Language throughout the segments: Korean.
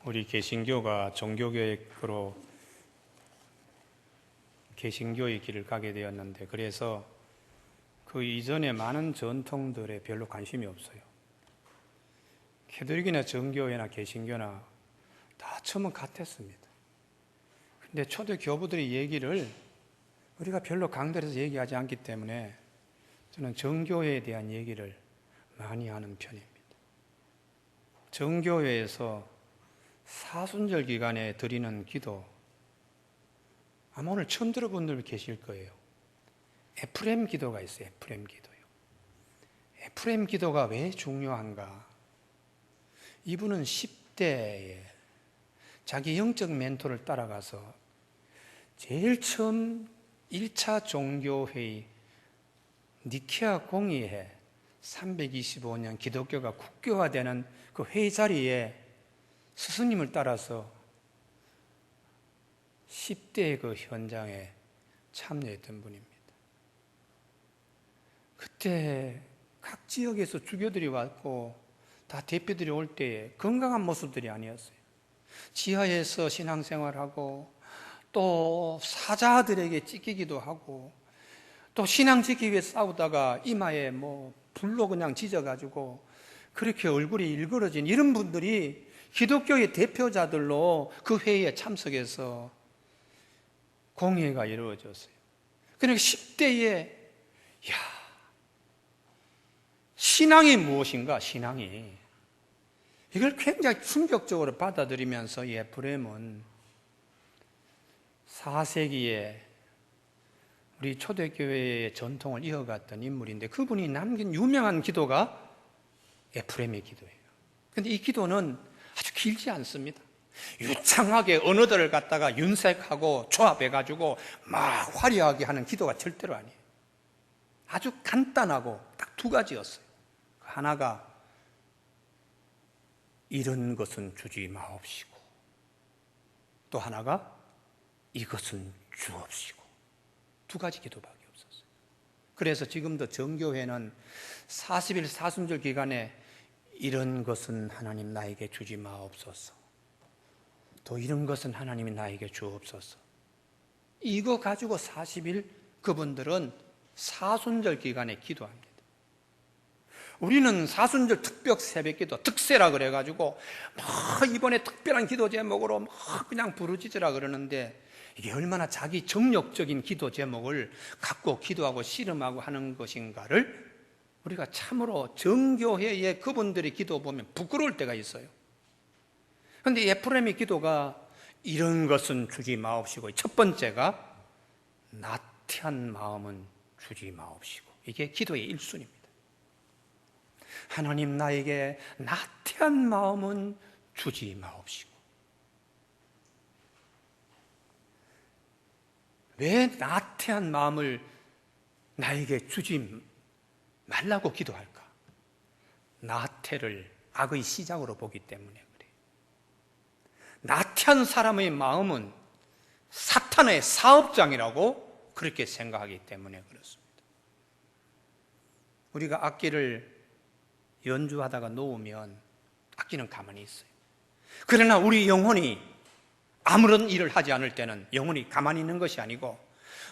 우리 개신교가 종교개혁으로 개신교의 길을 가게 되었는데, 그래서 그 이전에 많은 전통들에 별로 관심이 없어요. 캐톨릭이나 정교회나 개신교나 다 처음은 같았습니다. 근데 초대 교부들의 얘기를 우리가 별로 강단에서 얘기하지 않기 때문에 저는 정교회에 대한 얘기를 많이 하는 편입니다. 정교회에서 사순절 기간에 드리는 기도, 아마 오늘 처음 들어본 분들 계실 거예요. 에프레임 기도가 있어요. 에프레임 기도요. 에프레임 기도가 왜 중요한가? 이분은 10대에 자기 영적 멘토를 따라가서 제일 처음 1차 종교회의 니케아 공의회 325년 기독교가 국교화되는 그 회의 자리에 스승님을 따라서 10대의 그 현장에 참여했던 분입니다. 그때 각 지역에서 주교들이 왔고 다 대표들이 올 때에 건강한 모습들이 아니었어요. 지하에서 신앙생활하고 또 사자들에게 찢기기도 하고 또 신앙 지키기 위해 싸우다가 이마에 불로 그냥 찢어가지고 그렇게 얼굴이 일그러진 이런 분들이 기독교의 대표자들로 그 회의에 참석해서 공회가 이루어졌어요. 그러니까 10대에 신앙이 무엇인가? 신앙이 이걸 굉장히 충격적으로 받아들이면서 에프레임은 4세기에 우리 초대교회의 전통을 이어갔던 인물인데, 그분이 남긴 유명한 기도가 에프레임의 기도예요. 그런데 이 기도는 아주 길지 않습니다. 유창하게 언어들을 갖다가 윤색하고 조합해가지고 막 화려하게 하는 기도가 절대로 아니에요. 아주 간단하고 딱 두 가지였어요. 하나가 이런 것은 주지 마옵시고, 또 하나가 이것은 주옵시고, 두 가지 기도밖에 없었어요. 그래서 지금도 정교회는 40일 사순절 기간에 이런 것은 하나님 나에게 주지 마옵소서, 또 이런 것은 하나님이 나에게 주옵소서, 이거 가지고 40일 그분들은 사순절 기간에 기도합니다. 우리는 사순절 특별 새벽기도, 특세라 그래가지고 이번에 특별한 기도 제목으로 그냥 부르짖으라 그러는데, 이게 얼마나 자기 정력적인 기도 제목을 갖고 기도하고 씨름하고 하는 것인가를 우리가 참으로 정교회의 그분들의 기도 보면 부끄러울 때가 있어요. 그런데 에프레임의 기도가 이런 것은 주지 마옵시고, 첫 번째가 나태한 마음은 주지 마옵시고, 이게 기도의 1순위입니다. 하나님 나에게 나태한 마음은 주지 마옵시고. 왜 나태한 마음을 나에게 주지 말라고 기도할까? 나태를 악의 시작으로 보기 때문에 그래요. 나태한 사람의 마음은 사탄의 사업장이라고 그렇게 생각하기 때문에 그렇습니다. 우리가 악기를 연주하다가 놓으면 악기는 가만히 있어요. 그러나 우리 영혼이 아무런 일을 하지 않을 때는 영혼이 가만히 있는 것이 아니고,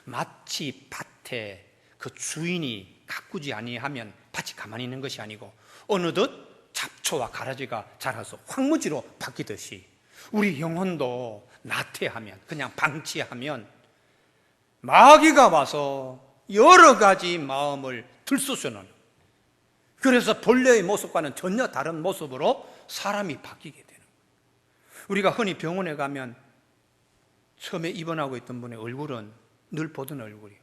마치 밭에 그 주인이 가꾸지 아니하면 밭이 가만히 있는 것이 아니고 어느덧 잡초와 가라지가 자라서 황무지로 바뀌듯이 우리 영혼도 나태하면, 그냥 방치하면 마귀가 와서 여러 가지 마음을 들쑤시는, 그래서 본래의 모습과는 전혀 다른 모습으로 사람이 바뀌게 되는 거예요. 우리가 흔히 병원에 가면 처음에 입원하고 있던 분의 얼굴은 늘 보던 얼굴이에요.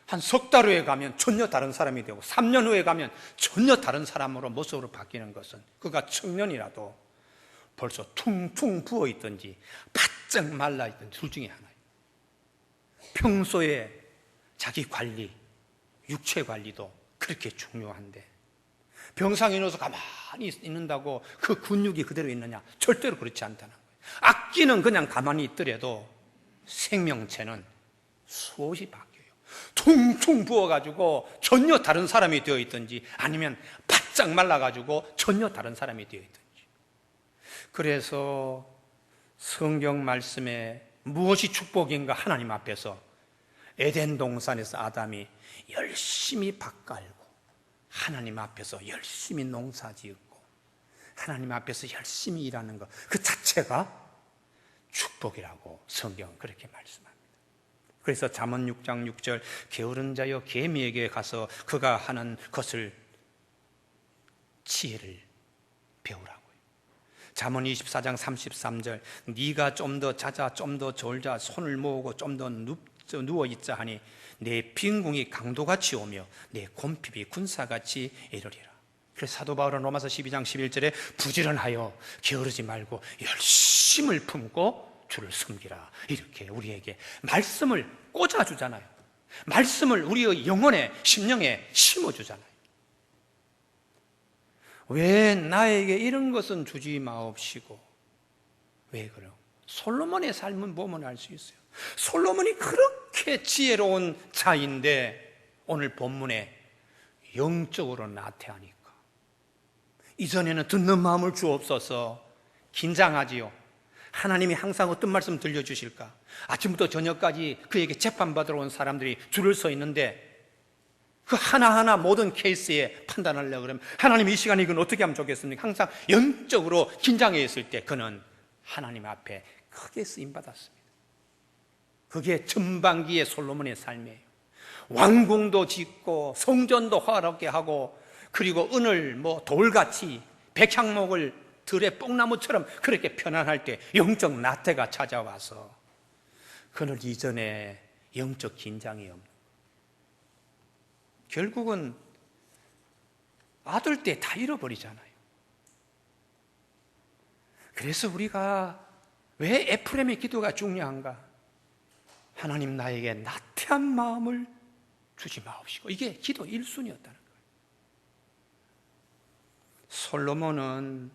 한 석 달 후에 가면 전혀 다른 사람이 되고 3년 후에 가면 전혀 다른 사람으로 모습으로 바뀌는 것은, 그가 청년이라도 벌써 퉁퉁 부어있든지 바짝 말라있든지 둘 중에 하나예요. 평소에 자기 관리, 육체 관리도 그렇게 중요한데 병상에 넣어서 가만히 있는다고 그 근육이 그대로 있느냐? 절대로 그렇지 않다는 거예요. 악기는 그냥 가만히 있더라도 생명체는 수없이 바뀌어요. 퉁퉁 부어가지고 전혀 다른 사람이 되어 있든지, 아니면 바짝 말라가지고 전혀 다른 사람이 되어 있든지. 그래서 성경 말씀에 무엇이 축복인가 하나님 앞에서 에덴 동산에서 아담이 열심히 밭 갈고 하나님 앞에서 열심히 농사 지었고 하나님 앞에서 열심히 일하는 것 그 자체가 축복이라고 성경은 그렇게 말씀합니다. 그래서 잠언 6장 6절 게으른 자여 개미에게 가서 그가 하는 것을 지혜를 배우라고요. 잠언 24장 33절 네가 좀 더 자자 좀 더 졸자 손을 모으고 좀 더 누워있자 하니 내 빈궁이 강도같이 오며 내 곰핍이 군사같이 이르리라. 그래서 사도 바울은 로마서 12장 11절에 부지런하여 게으르지 말고 열심을 품고 주를 섬기라 이렇게 우리에게 말씀을 꽂아주잖아요. 말씀을 우리의 영혼에 심령에 심어주잖아요. 왜 나에게 이런 것은 주지 마옵시고 왜 그래요? 솔로몬의 삶은 보면 알 수 있어요. 솔로몬이 그렇게 지혜로운 자인데 오늘 본문에 영적으로 나태하니까 이전에는 듣는 마음을 주옵소서 긴장하지요. 하나님이 항상 어떤 말씀 들려주실까? 아침부터 저녁까지 그에게 재판받으러 온 사람들이 줄을 서 있는데 그 하나하나 모든 케이스에 판단하려고 그러면 하나님 이 시간에 이건 어떻게 하면 좋겠습니까? 항상 영적으로 긴장해 있을 때 그는 하나님 앞에 크게 쓰임받았습니다. 그게 전반기의 솔로몬의 삶이에요. 왕궁도 짓고 성전도 화롭게 하고 그리고 은을 돌같이 백향목을 들의 뽕나무처럼 그렇게 편안할 때 영적 나태가 찾아와서 그는 이전에 영적 긴장이 없는 결국은 아들 때 다 잃어버리잖아요. 그래서 우리가 왜 에프레임의 기도가 중요한가? 하나님 나에게 나태한 마음을 주지 마옵시고 이게 기도 1순위였다는 거예요. 솔로몬은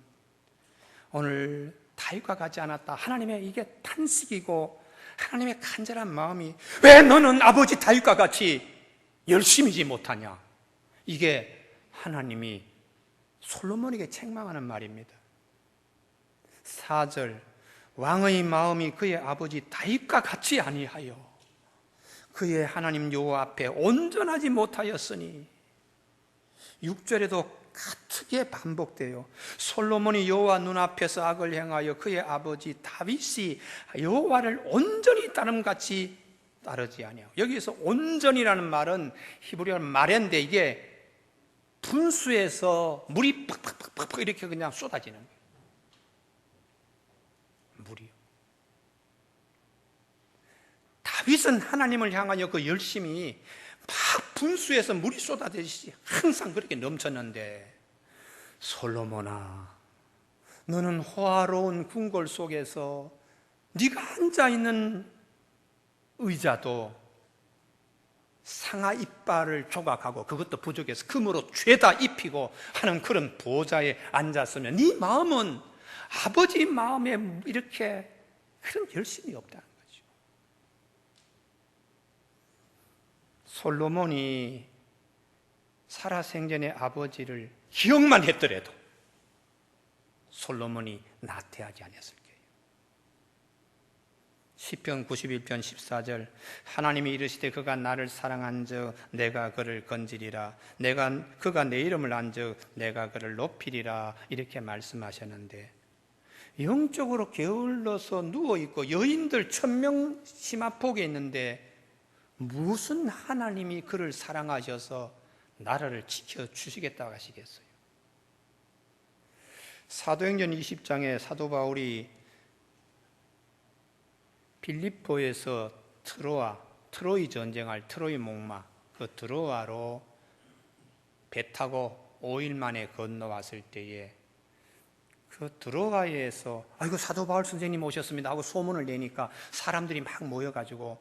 오늘 다윗과 같지 않았다. 하나님의 이게 탄식이고 하나님의 간절한 마음이 왜 너는 아버지 다윗과 같이 열심히지 못하냐? 이게 하나님이 솔로몬에게 책망하는 말입니다. 4절 왕의 마음이 그의 아버지 다윗과 같이 아니하여 그의 하나님 여호와 앞에 온전하지 못하였으니 6절에도 같게 반복돼요. 솔로몬이 여호와 눈앞에서 악을 행하여 그의 아버지 다윗이 여호와를 온전히 따름같이 따르지 아니하고 여기서 온전이라는 말은 히브리어 마렌데 이게 분수에서 물이 팍팍팍팍 이렇게 그냥 쏟아지는 거예요. 물이요. 다윗은 하나님을 향하여 그 열심히 막 분수에서 물이 쏟아지듯이 항상 그렇게 넘쳤는데 솔로몬아 너는 호화로운 궁궐 속에서 네가 앉아있는 의자도 상아 이빨을 조각하고 그것도 부족해서 금으로 죄다 입히고 하는 그런 보좌에 앉았으면 네 마음은 아버지 마음에 이렇게 그런 열심이 없다는 거죠. 솔로몬이 살아생전의 아버지를 기억만 했더라도 솔로몬이 나태하지 않았을 거예요. 시편 91편 14절 하나님이 이르시되 그가 나를 사랑한즉 내가 그를 건지리라 그가 내 이름을 안즉 내가 그를 높이리라 이렇게 말씀하셨는데 영적으로 게을러서 누워있고 여인들 1000명 심화폭에 있는데 무슨 하나님이 그를 사랑하셔서 나라를 지켜주시겠다고 하시겠어요? 사도행전 20장에 사도 바울이 빌립보에서 트로이 전쟁할 트로이 목마 그 드로아로 배 타고 5일 만에 건너왔을 때에 그 드로아에서 아이고 사도 바울 선생님 오셨습니다 하고 소문을 내니까 사람들이 막 모여가지고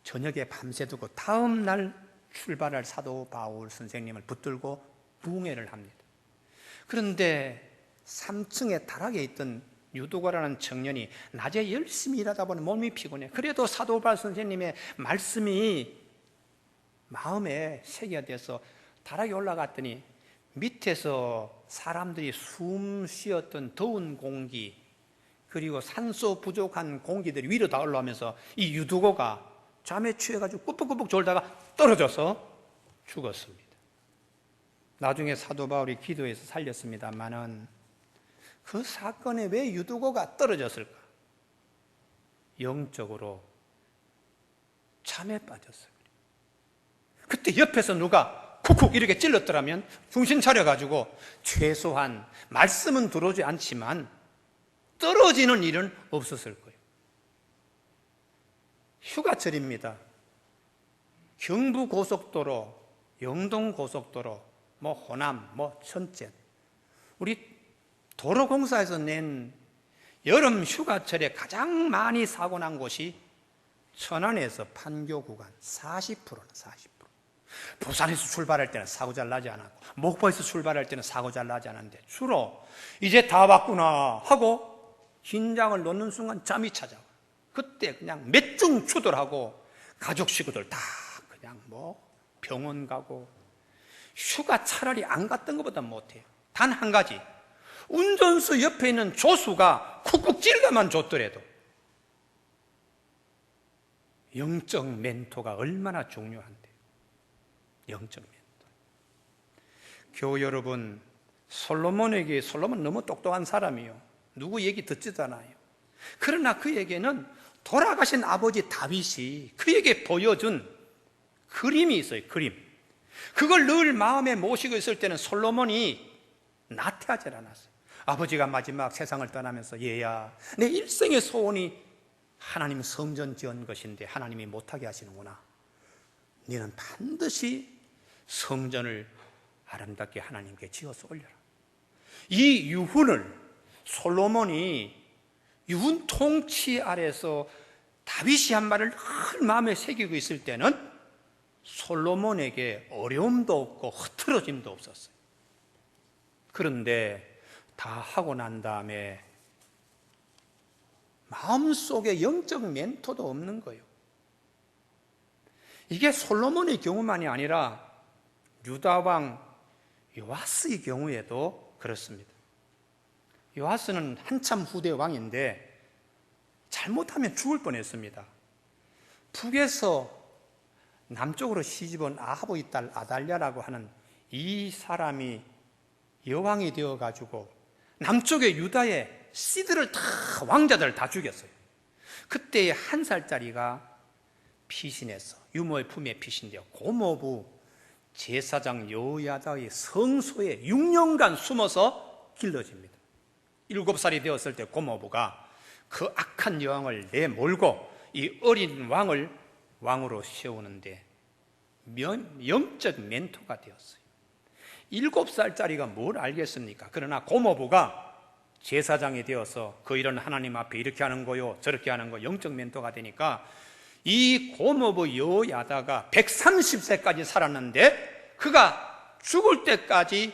저녁에 밤새두고 다음 날 출발할 사도 바울 선생님을 붙들고 부흥회를 합니다. 그런데 3층에 다락에 있던 유도가라는 청년이 낮에 열심히 일하다 보니 몸이 피곤해. 그래도 사도 바울 선생님의 말씀이 마음에 새겨져서 다락에 올라갔더니 밑에서 사람들이 숨 쉬었던 더운 공기, 그리고 산소 부족한 공기들이 위로 다 올라오면서 이 유두고가 잠에 취해가지고 꾸벅꾸벅 졸다가 떨어져서 죽었습니다. 나중에 사도 바울이 기도해서 살렸습니다만은 그 사건에 왜 유두고가 떨어졌을까? 영적으로 잠에 빠졌어요. 그때 옆에서 누가 쿡쿡 이렇게 찔렀더라면 정신 차려가지고 최소한 말씀은 들어오지 않지만 떨어지는 일은 없었을 거예요. 휴가철입니다. 경부고속도로, 영동고속도로, 호남, 천jet, 우리 도로공사에서 낸 여름 휴가철에 가장 많이 사고 난 곳이 천안에서 판교 구간 40%나 40%. 부산에서 출발할 때는 사고 잘 나지 않았고, 목포에서 출발할 때는 사고 잘 나지 않았는데, 주로 이제 다 왔구나 하고 긴장을 놓는 순간 잠이 찾아와. 그때 그냥 몇중 추돌하고 가족 식구들 다 그냥 병원 가고, 휴가 차라리 안 갔던 것보다 못해요. 단 한 가지, 운전수 옆에 있는 조수가 쿡쿡 찔러만 줬더라도 영적 멘토가 얼마나 중요한데, 영적 멘토. 교우 여러분, 솔로몬 너무 똑똑한 사람이요, 누구 얘기 듣지도 않아요. 그러나 그에게는 돌아가신 아버지 다윗이 그에게 보여준 그림이 있어요. 그림. 그걸 늘 마음에 모시고 있을 때는 솔로몬이 나태하지 않았어요. 아버지가 마지막 세상을 떠나면서, 얘야, 내 일생의 소원이 하나님 성전 지은 것인데 하나님이 못하게 하시는구나. 너는 반드시 성전을 아름답게 하나님께 지어서 올려라. 이 유훈을 솔로몬이 유훈 통치 아래서 다윗이 한 말을 늘 마음에 새기고 있을 때는 솔로몬에게 어려움도 없고 흐트러짐도 없었어요. 그런데 다 하고 난 다음에 마음속에 영적 멘토도 없는 거예요. 이게 솔로몬의 경우만이 아니라 유다왕 요아스의 경우에도 그렇습니다. 요아스는 한참 후대 왕인데 잘못하면 죽을 뻔했습니다. 북에서 남쪽으로 시집온 아합의 딸 아달랴라고 하는 이 사람이 여왕이 되어가지고 남쪽의 유다의 씨들을 다, 왕자들을 다 죽였어요. 그때 1살짜리가 피신해서 유모의 품에 피신되어 고모부 제사장 여호야다의 성소에 6년간 숨어서 길러집니다. 7살이 되었을 때 고모부가 그 악한 여왕을 내몰고 이 어린 왕을 왕으로 세우는데 영적 멘토가 되었어요. 7살짜리가 뭘 알겠습니까? 그러나 고모부가 제사장이 되어서 그 일은 하나님 앞에 이렇게 하는 거요, 저렇게 하는 거, 영적 멘토가 되니까 이 고모부 여호야다가 130세까지 살았는데 그가 죽을 때까지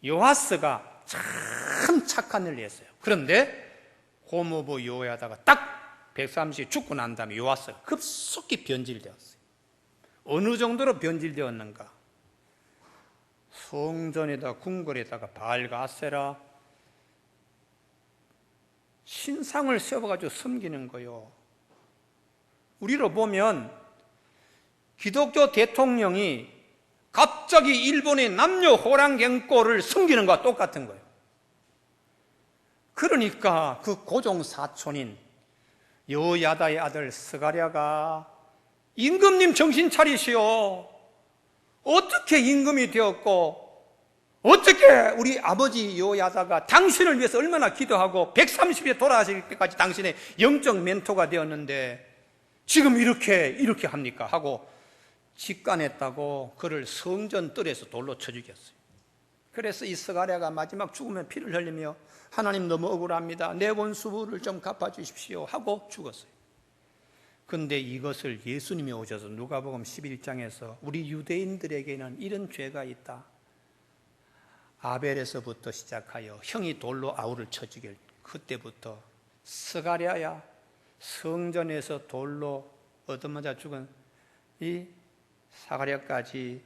요아스가 참 착한 일을 했어요. 그런데 고모부 여호야다가 딱 130 죽고 난 다음에 요아스가 급속히 변질되었어요. 어느 정도로 변질되었는가? 성전에다 궁궐에다가 바알과 아세라 신상을 세워가지고 섬기는 거요. 우리로 보면 기독교 대통령이 갑자기 일본의 남녀 호랑갱꼬를 섬기는 것과 똑같은 거예요. 그러니까 그 고종 사촌인 여호야다의 아들 스가랴가 임금님 정신 차리시오. 어떻게 임금이 되었고 어떻게 우리 아버지 여호야다가 당신을 위해서 얼마나 기도하고 130에 돌아가실 때까지 당신의 영적 멘토가 되었는데 지금 이렇게 합니까? 하고 직관했다고 그를 성전 뜰에서 돌로 쳐 죽였어요. 그래서 이 스가랴가 마지막 죽으면 피를 흘리며 하나님 너무 억울합니다, 내 원수를 좀 갚아주십시오 하고 죽었어요. 그런데 이것을 예수님이 오셔서 누가복음 11장에서 우리 유대인들에게는 이런 죄가 있다, 아벨에서부터 시작하여 형이 돌로 아우를 쳐 죽일 그때부터 스가랴야 성전에서 돌로 얻어맞아 죽은 이 사가랴까지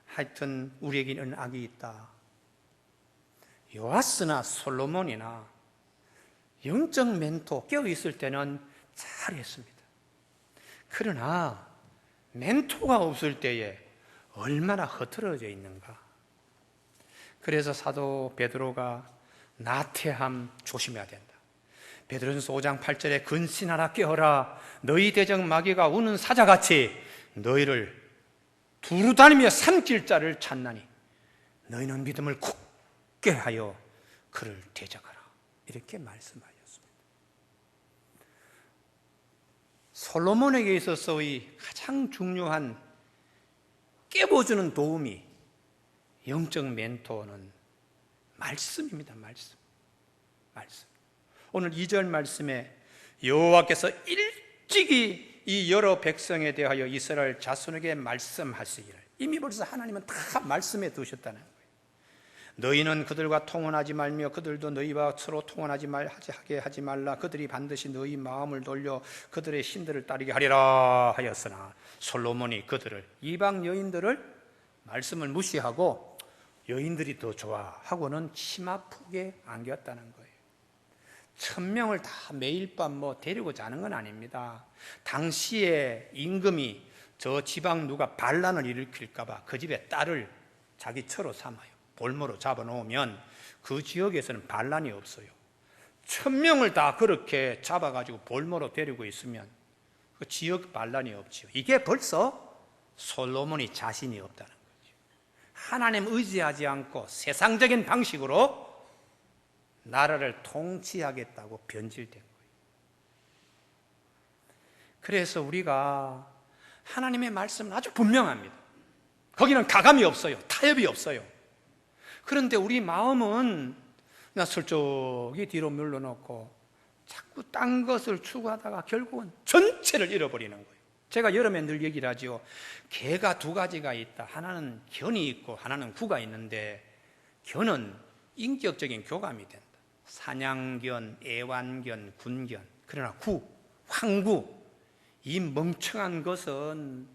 하여튼 우리에게는 악이 있다. 요아스나 솔로몬이나 영적 멘토 깨어있을 때는 잘했습니다. 그러나 멘토가 없을 때에 얼마나 흐트러져 있는가. 그래서 사도 베드로가 나태함 조심해야 된다. 베드로전서 5장 8절에 근신하라 깨어라 너희 대적 마귀가 우는 사자같이 너희를 두루다니며 삼킬 자를 찾나니 너희는 믿음을 굳게 하여 그를 대적하라. 이렇게 말씀하셨습니다. 솔로몬에게 있어서의 가장 중요한 깨워주는 도움이 영적 멘토는 말씀입니다. 말씀. 오늘 2절 말씀에 여호와께서 일찍이 이 여러 백성에 대하여 이스라엘 자손에게 말씀하시기를, 이미 벌써 하나님은 다 말씀해 두셨다는 거예요. 너희는 그들과 통혼하지 말며 그들도 너희와 서로 통혼하지 하게 하지 말라. 그들이 반드시 너희 마음을 돌려 그들의 신들을 따르게 하리라 하였으나 솔로몬이 그들을, 이방 여인들을 말씀을 무시하고 여인들이 더 좋아하고는 치마폭에 안겼다는 거예요. 1000명을 다 매일 밤 데리고 자는 건 아닙니다. 당시에 임금이 저 지방 누가 반란을 일으킬까봐 그 집의 딸을 자기 처로 삼아요. 볼모로 잡아놓으면 그 지역에서는 반란이 없어요. 1000명을 다 그렇게 잡아가지고 볼모로 데리고 있으면 그 지역 반란이 없죠. 이게 벌써 솔로몬이 자신이 없다는 거죠. 하나님 의지하지 않고 세상적인 방식으로 나라를 통치하겠다고 변질된 거예요. 그래서 우리가 하나님의 말씀은 아주 분명합니다. 거기는 가감이 없어요. 타협이 없어요. 그런데 우리 마음은 그냥 슬쩍이 뒤로 물러놓고 자꾸 딴 것을 추구하다가 결국은 전체를 잃어버리는 거예요. 제가 여름에 늘 얘기를 하죠. 개가 두 가지가 있다. 하나는 견이 있고 하나는 구가 있는데, 견은 인격적인 교감이 된다. 사냥견, 애완견, 군견. 그러나 구, 황구, 이 멍청한 것은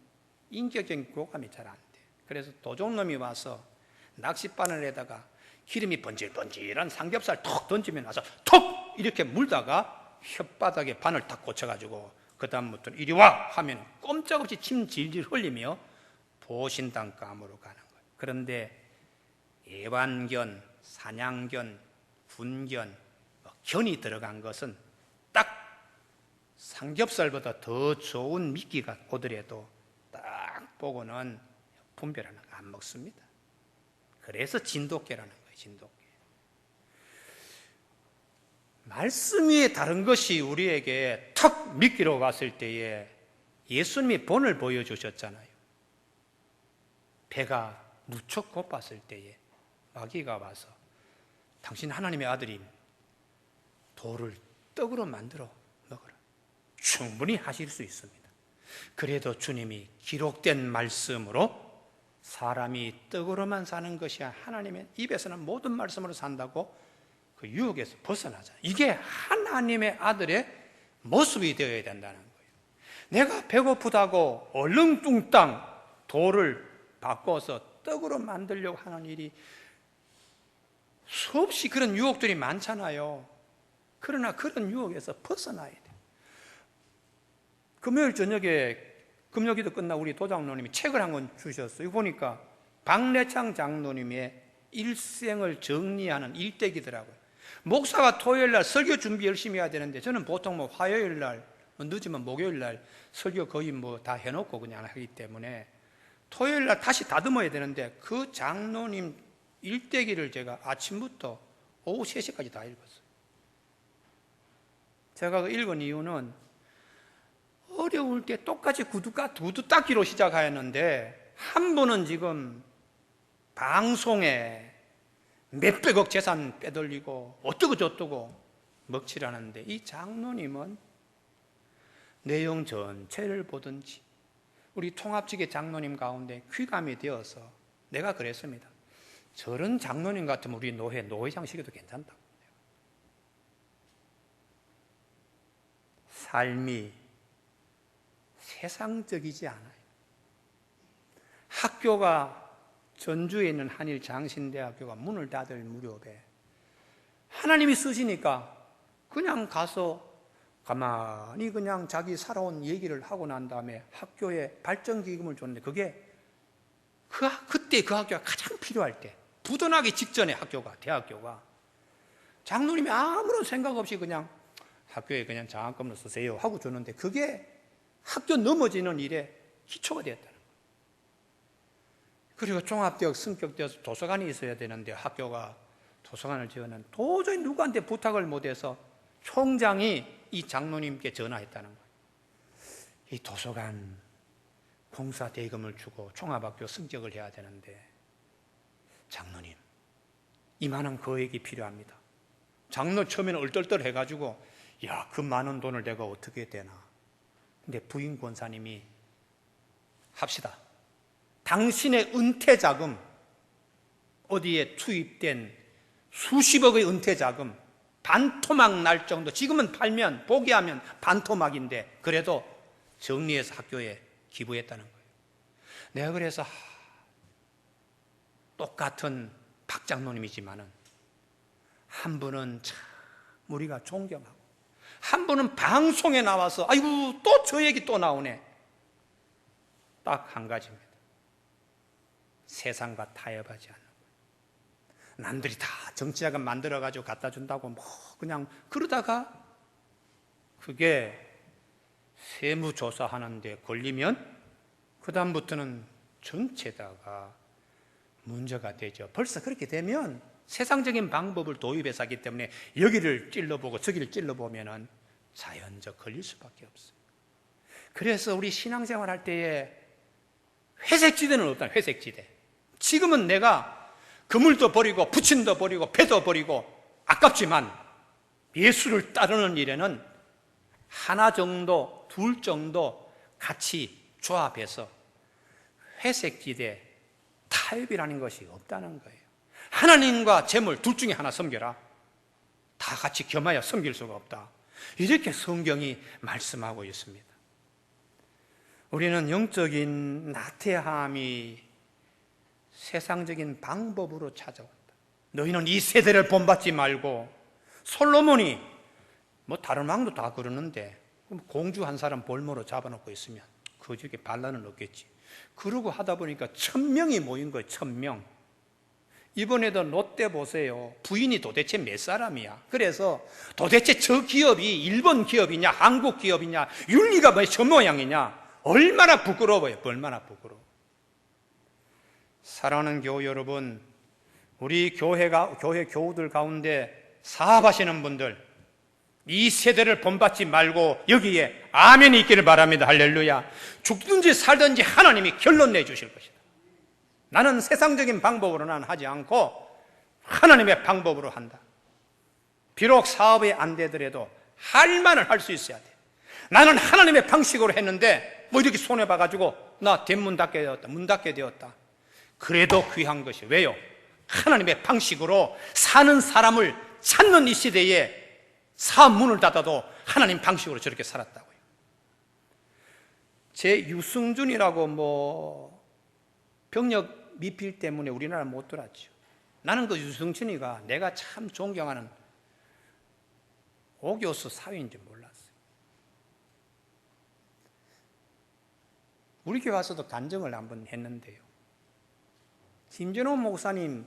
인격적인 교감이 잘 안 돼. 그래서 도둑놈이 와서 낚싯바늘에다가 기름이 번질번질한 삼겹살 톡 던지면 와서 톡 이렇게 물다가 혓바닥에 바늘 탁 꽂혀가지고 그 다음부터는 이리 와 하면 꼼짝없이 침 질질 흘리며 보신당 감으로 가는 거예요. 그런데 애완견, 사냥견, 군견, 견이 들어간 것은 딱 삼겹살보다 더 좋은 미끼가 오더라도 딱 보고는 분별하는 거 안 먹습니다. 그래서 진돗개라는 거예요. 진돗개. 말씀 위에 다른 것이 우리에게 턱 미끼로 왔을 때에 예수님이 본을 보여주셨잖아요. 배가 무척 고팠을 때에 마귀가 와서 당신 하나님의 아들이 돌을 떡으로 만들어 먹어라. 충분히 하실 수 있습니다. 그래도 주님이 기록된 말씀으로 사람이 떡으로만 사는 것이 하나님의 입에서는 모든 말씀으로 산다고 그 유혹에서 벗어나잖아요. 이게 하나님의 아들의 모습이 되어야 된다는 거예요. 내가 배고프다고 얼렁뚱땅 돌을 바꿔서 떡으로 만들려고 하는 일이 수없이 그런 유혹들이 많잖아요. 그러나 그런 유혹에서 벗어나야 돼요. 금요일 저녁에 금요기도 끝나고 우리 도장로님이 책을 한 권 주셨어요. 이거 보니까 박래창 장로님의 일생을 정리하는 일대기더라고요. 목사가 토요일 날 설교 준비 열심히 해야 되는데 저는 보통 화요일 날 늦으면 목요일 날 설교 거의 다 해놓고 그냥 하기 때문에 토요일 날 다시 다듬어야 되는데 그 장로님 일대기를 제가 아침부터 오후 3시까지 다 읽었어요. 제가 그 읽은 이유는 어려울 때 똑같이 구두 닦기로 시작하였는데 한 분은 지금 방송에 몇백억 재산 빼돌리고 어떠고 저떠고 먹칠하는데, 이 장로님은 내용 전체를 보든지 우리 통합직의 장로님 가운데 귀감이 되어서 내가 그랬습니다. 저런 장로님 같으면 우리 노회장 시켜도 괜찮다고. 삶이 세상적이지 않아요. 학교가 전주에 있는 한일 장신대학교가 문을 닫을 무렵에 하나님이 쓰시니까 그냥 가서 가만히 그냥 자기 살아온 얘기를 하고 난 다음에 학교에 발전기금을 줬는데 그게 그때 그 학교가 가장 필요할 때, 부도나기 직전에 대학교가 장로님이 아무런 생각 없이 그냥 학교에 그냥 장학금을 쓰세요 하고 줬는데 그게 학교 넘어지는 일에 기초가 되었다는 거예요. 그리고 종합대학 승격되어서 도서관이 있어야 되는데 학교가 도서관을 지어는 도저히 누구한테 부탁을 못해서 총장이 이 장로님께 전화했다는 거예요. 이 도서관 공사 대금을 주고 종합학교 승격을 해야 되는데 장로님, 이만한 거액이 필요합니다. 장로 처음에는 얼떨떨 해가지고 야, 그 많은 돈을 내가 어떻게 되나. 근데 부인 권사님이 합시다. 당신의 은퇴자금, 어디에 투입된 수십억의 은퇴자금 반토막 날 정도, 지금은 팔면 포기하면 반토막인데 그래도 정리해서 학교에 기부했다는 거예요. 내가 그래서 똑같은 박 장로님이지만은 한 분은 참 우리가 존경하고 한 분은 방송에 나와서 아이고 또 저 얘기 또 나오네. 딱 한 가지입니다. 세상과 타협하지 않는 거예요. 남들이 다 정치자금 만들어가지고 갖다 준다고 뭐 그냥 그러다가 그게 세무조사 하는데 걸리면 그 다음부터는 전체다가 문제가 되죠. 벌써 그렇게 되면 세상적인 방법을 도입해서 하기 때문에 여기를 찔러보고 저기를 찔러보면 자연적 걸릴 수밖에 없어요. 그래서 우리 신앙생활 할 때에 회색지대는 없다. 회색지대. 지금은 내가 그물도 버리고 부친도 버리고 배도 버리고 아깝지만 예수를 따르는 일에는 하나 정도, 둘 정도 같이 조합해서 회색지대, 타협이라는 것이 없다는 거예요. 하나님과 재물 둘 중에 하나 섬겨라. 다 같이 겸하여 섬길 수가 없다. 이렇게 성경이 말씀하고 있습니다. 우리는 영적인 나태함이 세상적인 방법으로 찾아온다. 너희는 이 세대를 본받지 말고, 솔로몬이 뭐 다른 왕도 다 그러는데 공주 한 사람 볼모로 잡아놓고 있으면 그 중에 반란은 없겠지. 그러고 하다 보니까 1000명이 모인 거예요. 1000명. 이번에도 롯데 보세요. 부인이 도대체 몇 사람이야. 그래서 도대체 저 기업이 일본 기업이냐 한국 기업이냐 윤리가 뭐 저 모양이냐. 얼마나 부끄러워요. 얼마나 부끄러워. 사랑하는 교우 여러분, 우리 교회 교우들 가운데 사업하시는 분들, 이 세대를 본받지 말고 여기에 아멘이 있기를 바랍니다. 할렐루야. 죽든지 살든지 하나님이 결론 내주실 것이다. 나는 세상적인 방법으로는 하지 않고 하나님의 방법으로 한다. 비록 사업이 안 되더라도 할 만을 할 수 있어야 돼. 나는 하나님의 방식으로 했는데 뭐 이렇게 손해봐가지고 나 대문 닫게 되었다, 문 닫게 되었다. 그래도 귀한 것이 왜요? 하나님의 방식으로 사는 사람을 찾는 이 시대에 사업 문을 닫아도 하나님 방식으로 저렇게 살았다고요. 제 유승준이라고 뭐 병력 미필 때문에 우리나라 못 들어왔죠. 나는 그 유승준이가 내가 참 존경하는 오교수 사위인지 몰랐어요. 우리 교회 와서도 간증을 한번 했는데요. 김전호 목사님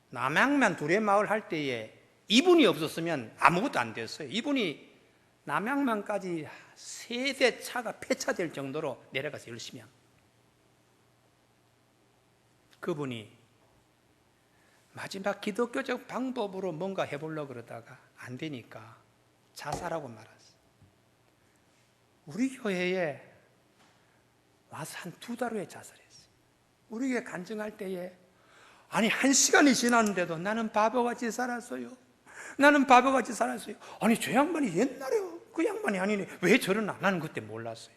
남양만 두레마을 할 때에 이분이 없었으면 아무것도 안 됐어요. 이분이 남양만까지 3대 차가 폐차될 정도로 내려가서 열심히 합니다. 그분이 마지막 기독교적 방법으로 뭔가 해보려고 그러다가 안 되니까 자살하고 말았어요. 우리 교회에 와서 한 2달 후에 자살했어요. 우리 교회 간증할 때에 아니 1시간이 지났는데도 나는 바보같이 살았어요. 나는 바보같이 살았어요. 아니 저 양반이 옛날에 그 양반이 아니네. 왜 저러나? 나는 그때 몰랐어요.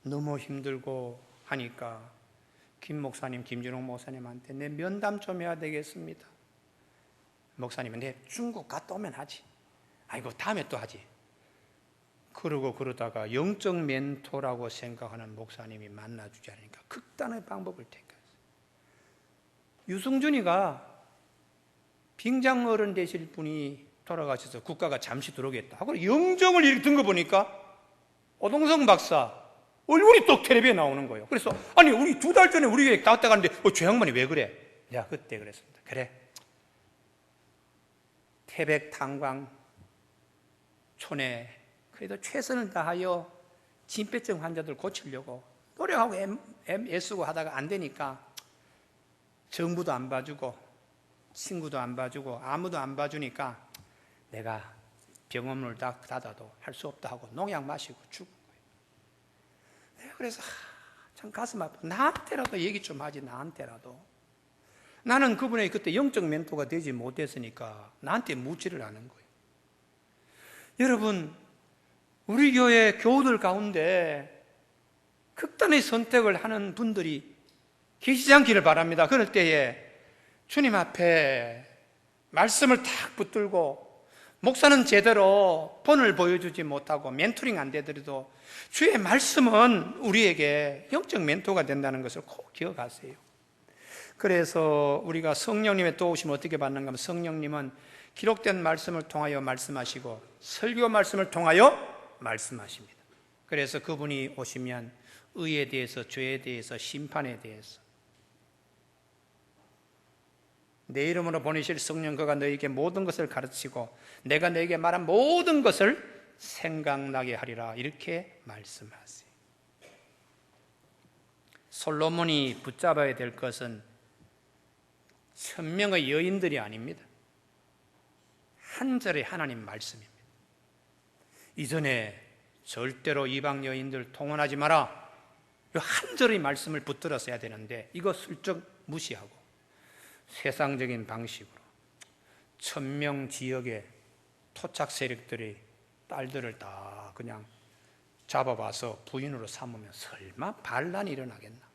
너무 힘들고 하니까 김 목사님, 김준홍 목사님한테 내 면담 좀 해야 되겠습니다. 목사님은 내 중국 갔다 오면 하지. 아이고 다음에 또 하지. 그러다가 영적 멘토라고 생각하는 목사님이 만나주지 않으니까 극단의 방법을 택했어요. 유승준이가 빙장 어른 되실 분이 돌아가셔서 국가가 잠시 들어오겠다 하고 영정을 이렇게 든 거 보니까 오동성 박사 얼굴이 또 텔레비에 나오는 거예요. 그래서 아니 우리 2달 전에 우리 교회 갔다 갔는데 저 양반이 왜 그래? 내가 그때 그랬습니다. 그래, 태백 탄광 촌에 그래도 최선을 다하여 진폐증 환자들 고치려고 노력하고 애쓰고 하다가 안 되니까 정부도 안 봐주고 친구도 안 봐주고 아무도 안 봐주니까 내가 병원을 닫아도 할 수 없다 하고 농약 마시고 죽은 거예요. 내가 그래서 참 가슴 아파. 나한테라도 얘기 좀 하지. 나한테라도. 나는 그분의 그때 영적 멘토가 되지 못했으니까 나한테 묻지를 않은 거예요. 여러분, 우리 교회 교우들 가운데 극단의 선택을 하는 분들이 계시지 않기를 바랍니다. 그럴 때에 주님 앞에 말씀을 탁 붙들고 목사는 제대로 본을 보여주지 못하고 멘토링 안 되더라도 주의 말씀은 우리에게 영적 멘토가 된다는 것을 꼭 기억하세요. 그래서 우리가 성령님의 도우심을 어떻게 받는가 하면 성령님은 기록된 말씀을 통하여 말씀하시고 설교 말씀을 통하여 말씀하십니다. 그래서 그분이 오시면 의에 대해서 죄에 대해서 심판에 대해서 내 이름으로 보내실 성령 그가 너에게 모든 것을 가르치고 내가 너에게 말한 모든 것을 생각나게 하리라 이렇게 말씀하세요. 솔로몬이 붙잡아야 될 것은 1000명의 여인들이 아닙니다. 한 절의 하나님 말씀입니다. 이전에 절대로 이방 여인들 통혼하지 마라 이 한 절의 말씀을 붙들어서 해야 되는데 이거 슬쩍 무시하고 세상적인 방식으로 1000명 지역의 토착 세력들이 딸들을 다 그냥 잡아봐서 부인으로 삼으면 설마 반란이 일어나겠나?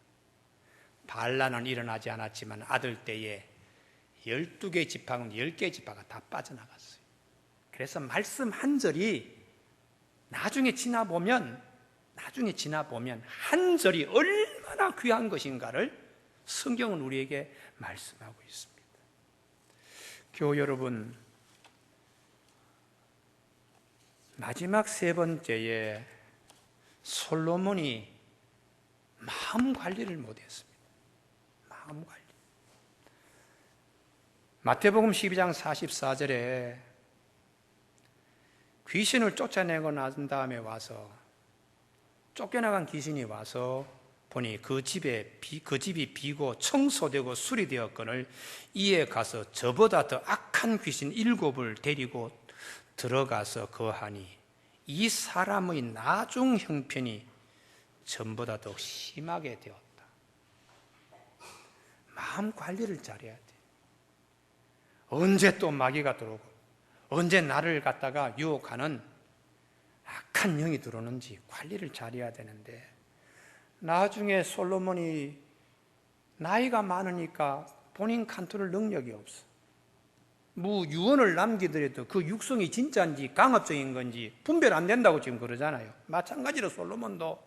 반란은 일어나지 않았지만 아들 때에 12개 지파는 10개 지파가 다 빠져나갔어요. 그래서 말씀 한 절이 나중에 지나보면 한 절이 얼마나 귀한 것인가를 성경은 우리에게 말씀하고 있습니다. 교우 여러분, 마지막 세 번째에 솔로몬이 마음 관리를 못했습니다. 마음 관리. 마태복음 12장 44절에 귀신을 쫓아내고 난 다음에 와서 쫓겨나간 귀신이 와서 보니 그 집이 비고 청소되고 수리되었거늘 이에 가서 저보다 더 악한 귀신 7을 데리고 들어가서 거하니 이 사람의 나중 형편이 전보다 더 심하게 되었다. 마음 관리를 잘해야 돼. 언제 또 마귀가 들어오고 언제 나를 갖다가 유혹하는 악한 영이 들어오는지 관리를 잘해야 되는데 나중에 솔로몬이 나이가 많으니까 본인 컨트롤 능력이 없어. 유언을 남기더라도 그 육성이 진짜인지 강압적인 건지 분별 안 된다고 지금 그러잖아요. 마찬가지로 솔로몬도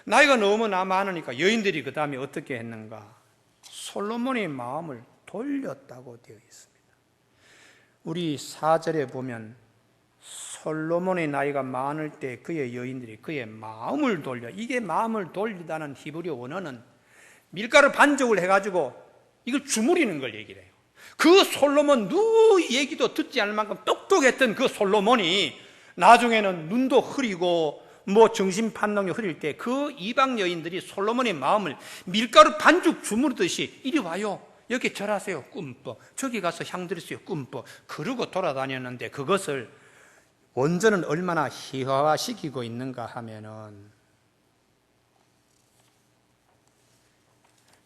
나이가 너무 많으니까 여인들이 그 다음에 어떻게 했는가? 솔로몬의 마음을 돌렸다고 되어 있습니다. 우리 4절에 보면 솔로몬의 나이가 많을 때 그의 여인들이 그의 마음을 돌려, 이게 마음을 돌리다는 히브리 원어는 밀가루 반죽을 해가지고 이걸 주무리는 걸 얘기를 해요. 그 솔로몬 누구 얘기도 듣지 않을 만큼 똑똑했던 그 솔로몬이 나중에는 눈도 흐리고 정신 판단이 흐릴 때 그 이방 여인들이 솔로몬의 마음을 밀가루 반죽 주무르듯이 이리 와요, 여기 절하세요, 꿈뻑, 저기 가서 향 드리세요, 꿈뻑, 그러고 돌아다녔는데 그것을 원전은 얼마나 희화화시키고 있는가 하면은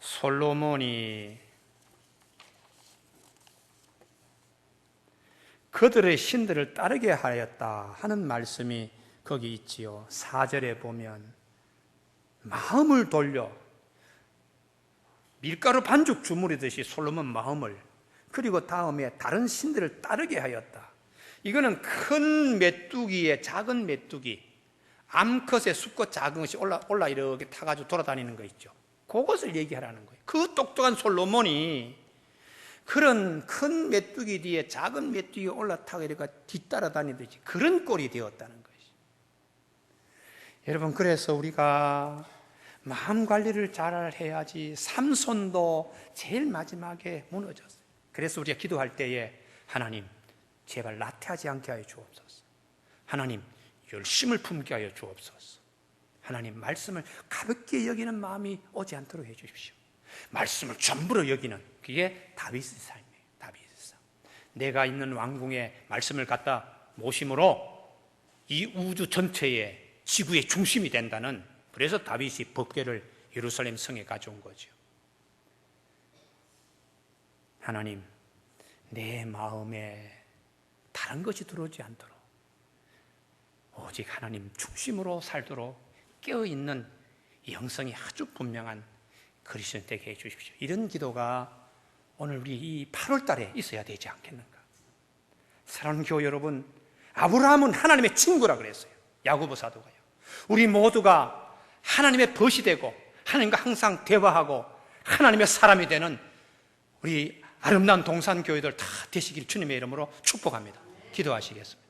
솔로몬이 그들의 신들을 따르게 하였다 하는 말씀이 거기 있지요. 4절에 보면 마음을 돌려 밀가루 반죽 주무리듯이 솔로몬 마음을, 그리고 다음에 다른 신들을 따르게 하였다. 이거는 큰 메뚜기에 작은 메뚜기, 암컷의 수컷 작은 것이 올라 이렇게 타가지고 돌아다니는 거 있죠. 그것을 얘기하라는 거예요. 그 똑똑한 솔로몬이 그런 큰 메뚜기 뒤에 작은 메뚜기 올라타고 이렇게 뒤따라다니듯이 그런 꼴이 되었다는 것이. 여러분, 그래서 우리가 마음 관리를 잘 해야지. 삼손도 제일 마지막에 무너졌어요. 그래서 우리가 기도할 때에 하나님 제발 나태하지 않게 하여 주옵소서. 하나님 열심을 품게 하여 주옵소서. 하나님 말씀을 가볍게 여기는 마음이 오지 않도록 해 주십시오. 말씀을 전부로 여기는, 그게 다윗의 삶이에요. 다윗의 삶. 내가 있는 왕궁에 말씀을 갖다 모심으로 이 우주 전체의 지구의 중심이 된다는, 그래서 다윗이 법궤를 예루살렘 성에 가져온 거죠. 하나님, 내 마음에 다른 것이 들어오지 않도록 오직 하나님 중심으로 살도록 깨어있는 영성이 아주 분명한 그리스도인 되게 해주십시오. 이런 기도가 오늘 우리 이 8월 달에 있어야 되지 않겠는가. 사랑하는 교회 여러분, 아브라함은 하나님의 친구라 그랬어요. 야고보 사도가요. 우리 모두가 하나님의 벗이 되고 하나님과 항상 대화하고 하나님의 사람이 되는 우리 아름다운 동산교회들 다 되시길 주님의 이름으로 축복합니다. 기도하시겠습니다.